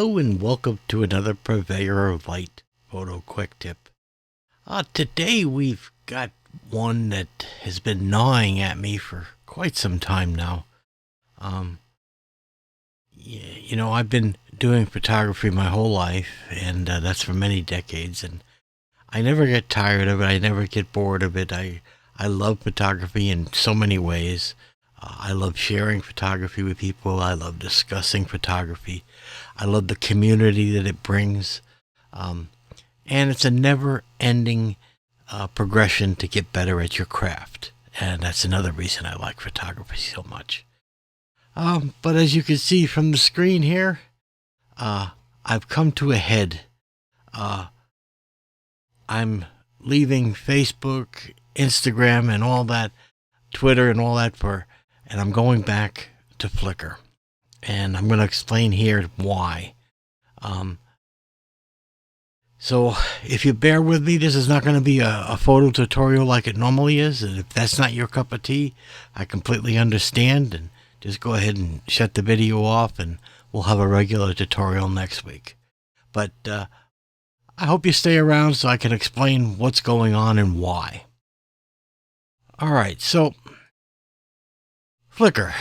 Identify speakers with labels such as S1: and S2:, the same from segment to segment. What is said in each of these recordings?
S1: Hello and welcome to another Purveyor of Light Photo Quick Tip. Today we've got one that has been gnawing at me for quite some time now. I've been doing photography my whole life, and that's for many decades, and I never get tired of it. I never get bored of it. I love photography in so many ways. I love sharing photography with people. I love discussing photography. I love the community that it brings. And it's a never-ending progression to get better at your craft. And that's another reason I like photography so much. But as you can see from the screen here, I've come to a head. I'm leaving Facebook, Instagram, and all that, Twitter and all that and I'm going back to Flickr. And I'm going to explain here why. So if you bear with me, this is not going to be a photo tutorial like it normally is. And if that's not your cup of tea, I completely understand. And just go ahead and shut the video off and we'll have a regular tutorial next week. But I hope you stay around so I can explain what's going on and why. All right, so Flickr.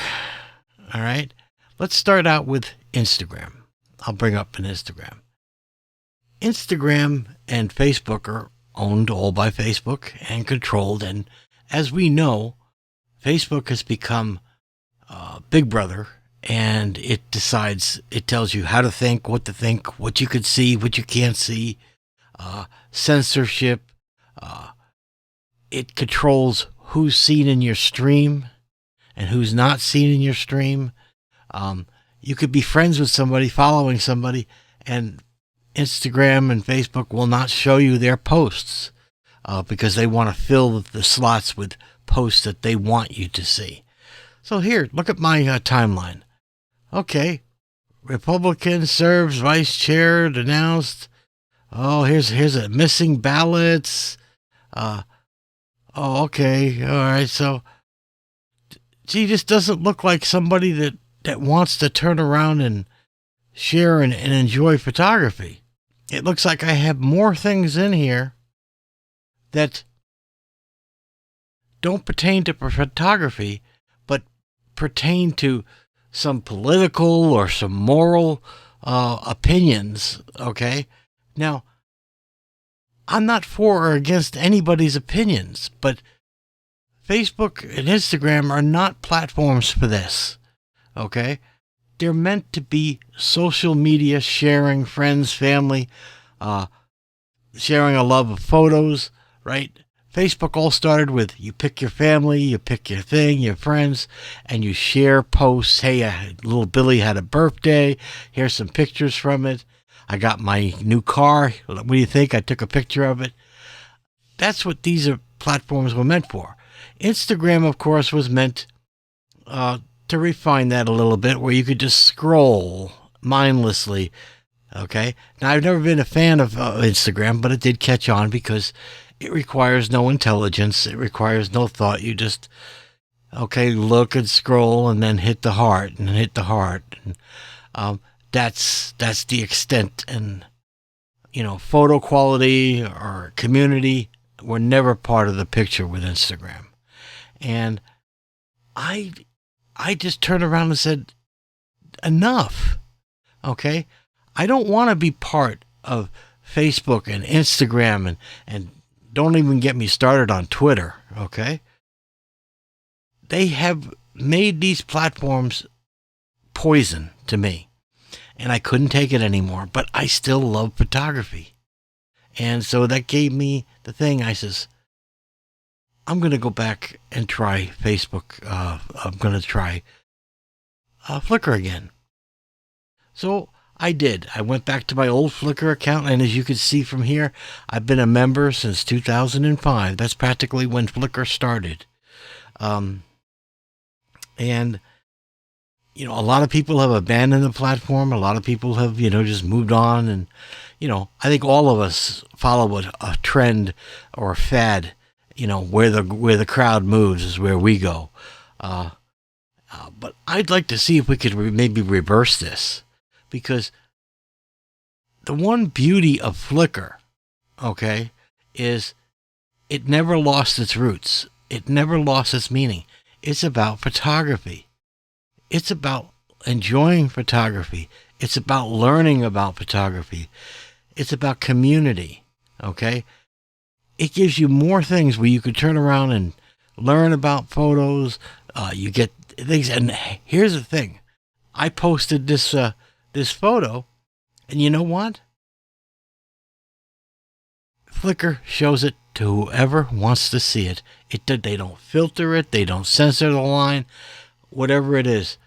S1: All right, let's start out with Instagram. I'll bring up an Instagram. Instagram and Facebook are owned all by Facebook and controlled. And as we know, Facebook has become Big Brother, and it tells you how to think, what you could see, what you can't see, censorship. It controls who's seen in your stream and who's not seen in your stream. You could be friends with somebody, following somebody, and Instagram and Facebook will not show you their posts because they want to fill the slots with posts that they want you to see. So here, look at my timeline. Okay, Republican serves vice chair denounced. Oh, here's a missing ballots. Okay, all right. So, gee, this doesn't look like somebody that wants to turn around and share and enjoy photography. It looks like I have more things in here that don't pertain to photography, but pertain to some political or some moral opinions, okay? Now, I'm not for or against anybody's opinions, but Facebook and Instagram are not platforms for this, okay? They're meant to be social media sharing, friends, family, sharing a love of photos, right? Facebook all started with you pick your family, you pick your thing, your friends, and you share posts. Hey, little Billy had a birthday. Here's some pictures from it. I got my new car. What do you think? I took a picture of it. That's what these platforms were meant for. Instagram, of course, was meant to refine that a little bit, where you could just scroll mindlessly. Okay. Now, I've never been a fan of Instagram, but it did catch on because it requires no intelligence. It requires no thought. You just, look and scroll and then hit the heart and hit the heart. And that's the extent. And, photo quality or community were never part of the picture with Instagram. And I just turned around and said, enough. Okay. I don't want to be part of Facebook and Instagram and don't even get me started on Twitter, okay? They have made these platforms poison to me, and I couldn't take it anymore, but I still love photography. And so that gave me the thing. I says, I'm going to go back and try Facebook. I'm going to try Flickr again. So I did. I went back to my old Flickr account, and as you can see from here, I've been a member since 2005. That's practically when Flickr started. And, a lot of people have abandoned the platform. A lot of people have, just moved on. And, I think all of us follow a trend or a fad, where the crowd moves is where we go. But I'd like to see if we could maybe reverse this, because the one beauty of Flickr, okay, is it never lost its roots. It never lost its meaning. It's about photography. It's about enjoying photography. It's about learning about photography. It's about community, okay? It gives you more things where you could turn around and learn about photos. You get things. And here's the thing. I posted this photo, and you know what? Flickr shows it to whoever wants to see it. They don't filter it. They don't censor the line. Whatever it is.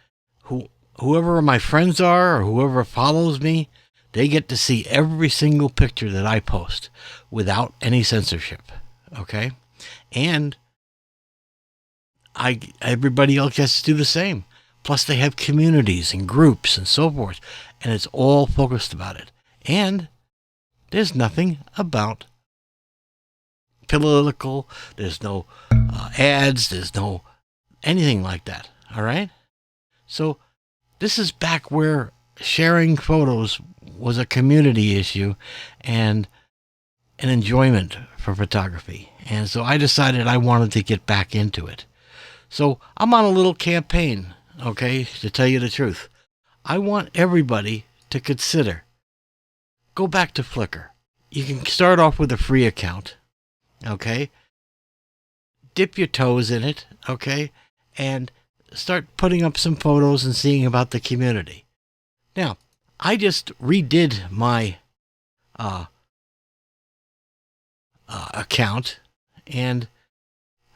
S1: Whoever my friends are or whoever follows me, they get to see every single picture that I post without any censorship. Okay? And everybody else gets to do the same. Plus they have communities and groups and so forth. And it's all focused about it. And there's nothing about political. There's no ads. There's no anything like that. All right? So this is back where sharing photos was a community issue and an enjoyment for photography. And so I decided I wanted to get back into it. So I'm on a little campaign, okay, to tell you the truth. I want everybody to consider. Go back to Flickr. You can start off with a free account, okay? Dip your toes in it, okay? And start putting up some photos and seeing about the community. Now, I just redid my account, and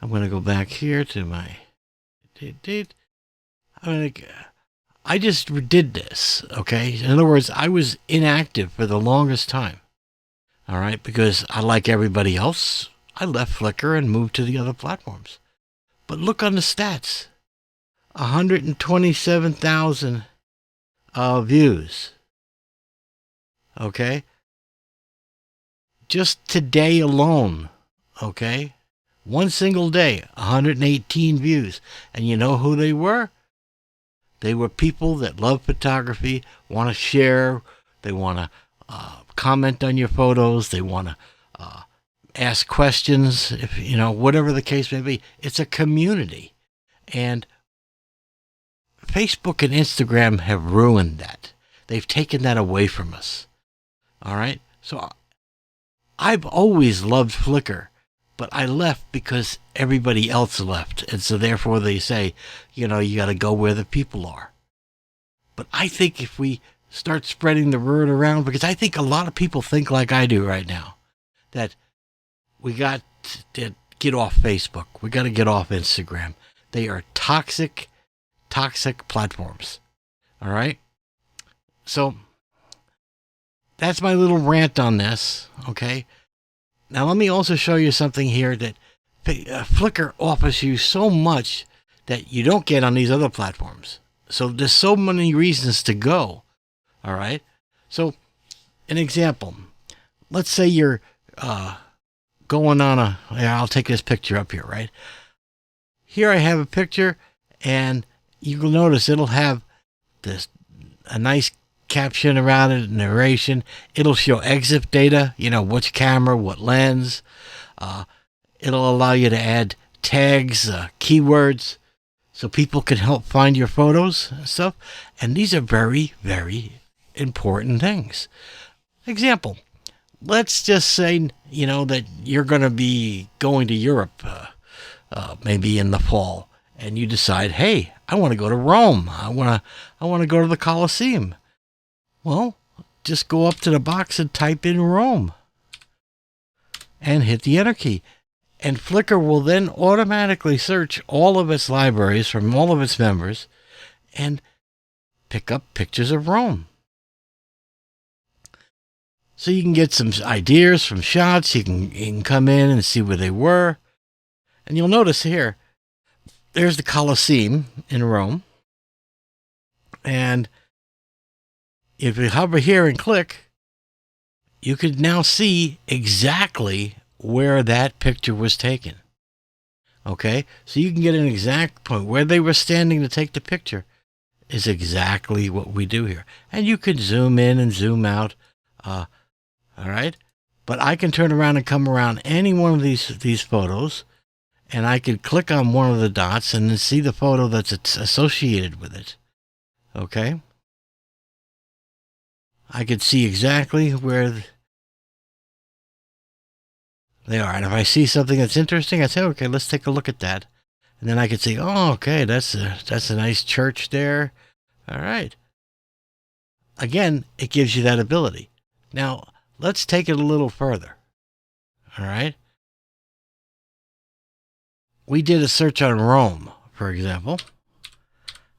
S1: I'm going to go back here to my I just did this, okay? In other words, I was inactive for the longest time, all right? Because I, like everybody else, I left Flickr and moved to the other platforms. But look on the stats. 127,000 views. Okay? Just today alone, okay? One single day, 118 views. And you know who they were? They were people that love photography, want to share, they want to comment on your photos, they want to ask questions, if you know, whatever the case may be. It's a community. And Facebook and Instagram have ruined that. They've taken that away from us. All right? So I've always loved Flickr, but I left because everybody else left. And so therefore they say, you know, you got to go where the people are. But I think if we start spreading the word around, because I think a lot of people think like I do right now, that we got to get off Facebook. We got to get off Instagram. They are toxic platforms. All right? So that's my little rant on this, okay? Now let me also show you something here that Flickr offers you so much that you don't get on these other platforms. So there's so many reasons to go, all right? So an example, let's say you're going on I'll take this picture up here, right? Here I have a picture, and you'll notice it'll have a nice caption around it, narration. It'll show exif data, you know, which camera, what lens. It'll allow you to add tags, keywords, so people can help find your photos and stuff. And these are very, very important things. Example, let's just say, you know, that you're going to be going to Europe maybe in the fall, and you decide, hey, I want to go to Rome. I want to go to the Colosseum. Well, just go up to the box and type in Rome and hit the enter key. And Flickr will then automatically search all of its libraries from all of its members and pick up pictures of Rome. So you can get some ideas from shots. You can come in and see where they were. And you'll notice here, there's the Colosseum in Rome. And if you hover here and click, you could now see exactly where that picture was taken. Okay? So you can get an exact point. Where they were standing to take the picture is exactly what we do here. And you could zoom in and zoom out All right. But I can turn around and come around any one of these photos, and I could click on one of the dots and then see the photo that's associated with it. Okay. I could see exactly where they are. And if I see something that's interesting, I say, okay, let's take a look at that. And then I could see, oh, okay, that's a nice church there. All right. Again, it gives you that ability. Now, let's take it a little further. All right. We did a search on Rome, for example.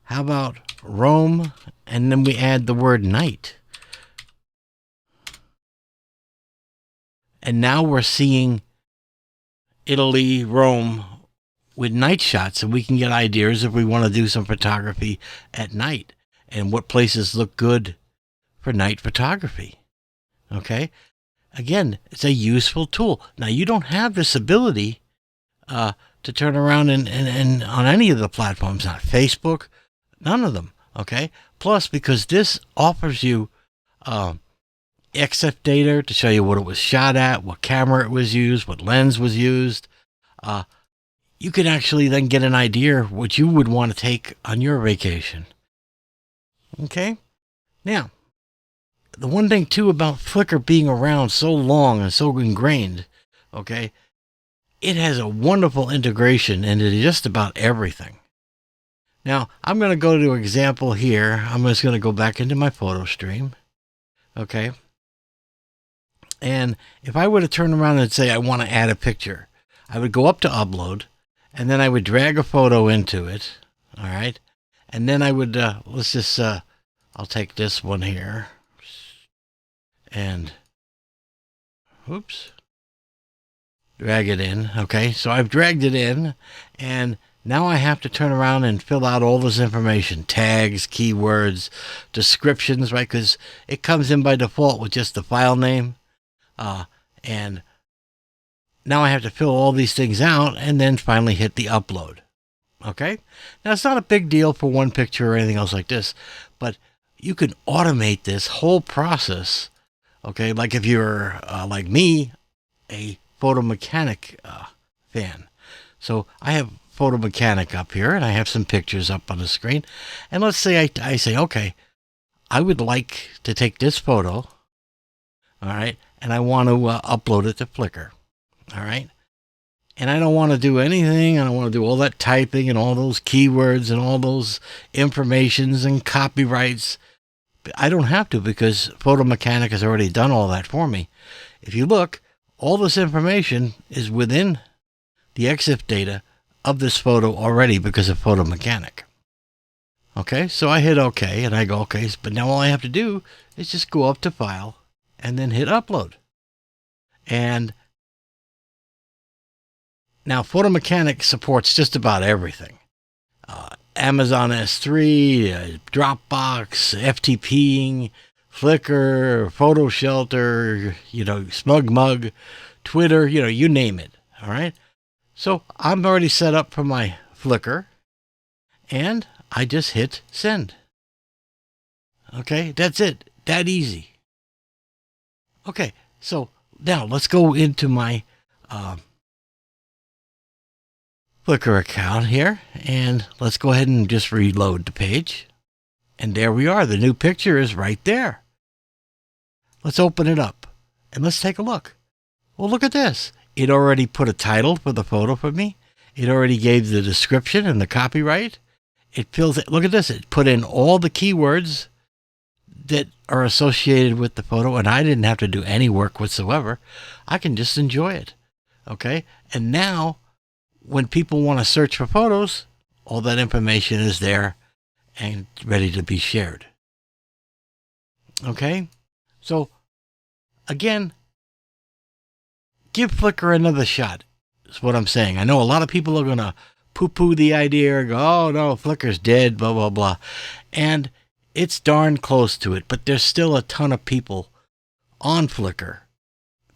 S1: How about Rome, and then we add the word night. And now we're seeing Italy, Rome, with night shots, and we can get ideas if we want to do some photography at night and what places look good for night photography. Okay? Again, it's a useful tool. Now, you don't have this ability to turn around and on any of the platforms, not Facebook, none of them. Okay? Plus, because this offers you XF data to show you what it was shot at, what camera it was used, what lens was used, you can actually then get an idea what you would want to take on your vacation. Okay? Now, the one thing too about Flickr being around so long and so ingrained, okay, it has a wonderful integration into just about everything. Now, I'm going to go to an example here. I'm just going to go back into my photo stream. Okay? And if I were to turn around and say I want to add a picture, I would go up to upload, and then I would drag a photo into it. All right? And then I would, let's just, I'll take this one here. And, oops. Drag it in. Okay, so I've dragged it in, and now I have to turn around and fill out all this information, tags, keywords, descriptions, right? Because it comes in by default with just the file name. And now I have to fill all these things out and then finally hit the upload. Okay? Now, it's not a big deal for one picture or anything else like this, but you can automate this whole process. Okay? Like if you're, like me, a Photo Mechanic fan. So I have Photo Mechanic up here, and I have some pictures up on the screen. And let's say I say, okay, I would like to take this photo, all right, and I want to upload it to Flickr, all right? And I don't want to do anything. I don't want to do all that typing and all those keywords and all those informations and copyrights. But I don't have to, because Photo Mechanic has already done all that for me. If you look, all this information is within the EXIF data of this photo already because of Photo Mechanic. Okay, so I hit OK, and I go, okay, but now all I have to do is just go up to File and then hit Upload. And now Photo Mechanic supports just about everything. Amazon S3, Dropbox, FTPing, Flickr, Photo Shelter, SmugMug, Twitter, you name it. All right. So I'm already set up for my Flickr, and I just hit send. Okay, that's it. That easy. Okay, so now let's go into my Flickr account here, and let's go ahead and just reload the page. And there we are. The new picture is right there. Let's open it up and let's take a look. Well, look at this. It already put a title for the photo for me. It already gave the description and the copyright. It fills it. Look at this. It put in all the keywords that are associated with the photo, and I didn't have to do any work whatsoever. I can just enjoy it. Okay. And now when people want to search for photos, all that information is there and ready to be shared. Okay. So again, give Flickr another shot, is what I'm saying. I know a lot of people are going to poo-poo the idea or go, oh, no, Flickr's dead, blah, blah, blah. And it's darn close to it, but there's still a ton of people on Flickr,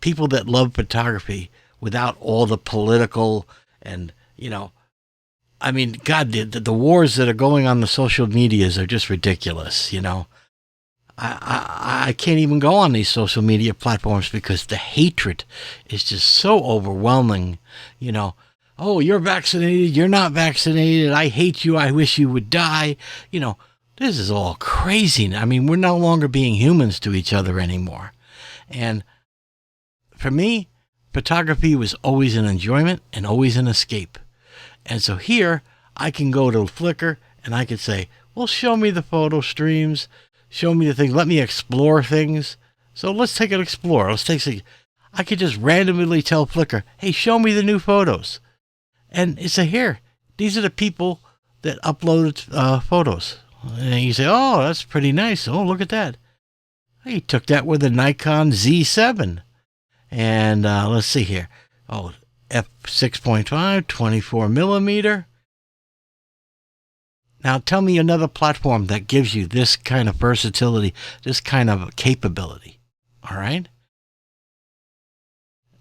S1: people that love photography without all the political and, I mean, God, the wars that are going on the social medias are just ridiculous, I can't even go on these social media platforms because the hatred is just so overwhelming. You know, oh, you're vaccinated, you're not vaccinated, I hate you, I wish you would die. You know, this is all crazy. I mean, we're no longer being humans to each other anymore. And for me, photography was always an enjoyment and always an escape. And so here I can go to Flickr and I could say, well, show me the photo streams, show me the things, let me explore things. So let's take an explore. I could just randomly tell Flickr, hey, show me the new photos. And it's here, these are the people that uploaded photos. And you say, oh, that's pretty nice. Oh, look at that. He took that with a Nikon Z7. And let's see here. Oh, f6.5, 24 millimeter. Now tell me another platform that gives you this kind of versatility, this kind of capability. All right?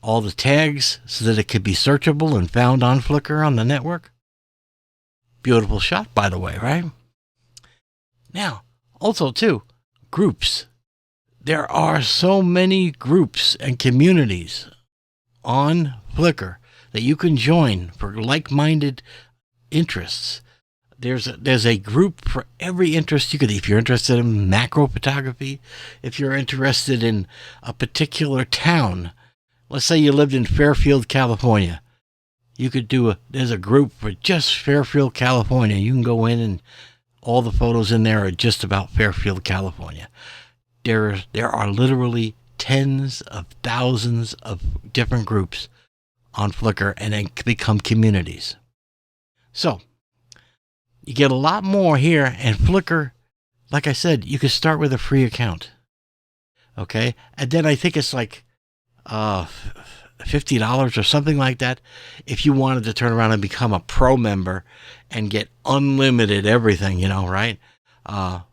S1: All the tags so that it could be searchable and found on Flickr on the network. Beautiful shot, by the way, right? Now, also, too, groups. There are so many groups and communities on Flickr that you can join for like-minded interests. There's a group for every interest you could. If you're interested in macro photography, if you're interested in a particular town, let's say you lived in Fairfield, California, you could there's a group for just Fairfield, California. You can go in and all the photos in there are just about Fairfield, California. There are literally tens of thousands of different groups on Flickr, and they become communities. So you get a lot more here, and Flickr, like I said, you can start with a free account. Okay? And then I think it's like $50 or something like that if you wanted to turn around and become a pro member and get unlimited everything, right? For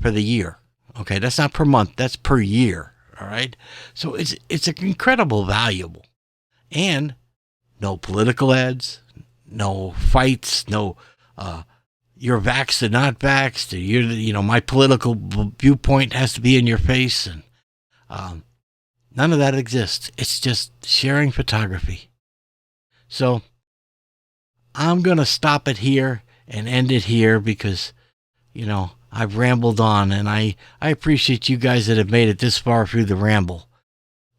S1: the year. Okay, that's not per month, that's per year. All right. So it's incredible valuable. And no political ads, no fights, no you're vaxxed or not vaxxed, or my political viewpoint has to be in your face, and none of that exists. It's just sharing photography. So I'm gonna stop it here and end it here because I've rambled on, and I appreciate you guys that have made it this far through the ramble.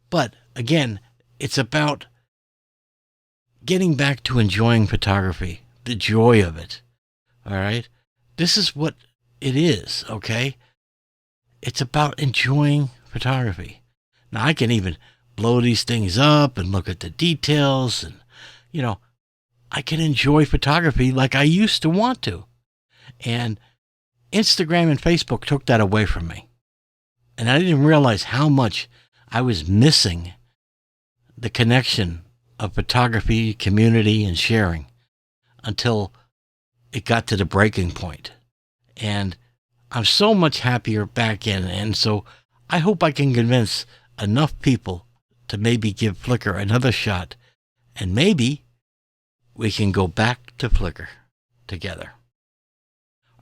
S1: But again, it's about getting back to enjoying photography, the joy of it. All right? This is what it is, okay? It's about enjoying photography. Now, I can even blow these things up and look at the details, and, I can enjoy photography like I used to want to. And Instagram and Facebook took that away from me. And I didn't realize how much I was missing the connection of photography, community, and sharing until it got to the breaking point. And I'm so much happier back in. And so I hope I can convince enough people to maybe give Flickr another shot. And maybe we can go back to Flickr together.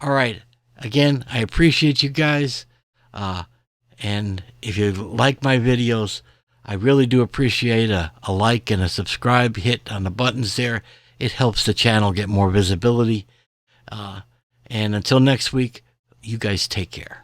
S1: All right. Again, I appreciate you guys. And if you like my videos, I really do appreciate a like and a subscribe hit on the buttons there. It helps the channel get more visibility. And until next week, you guys take care.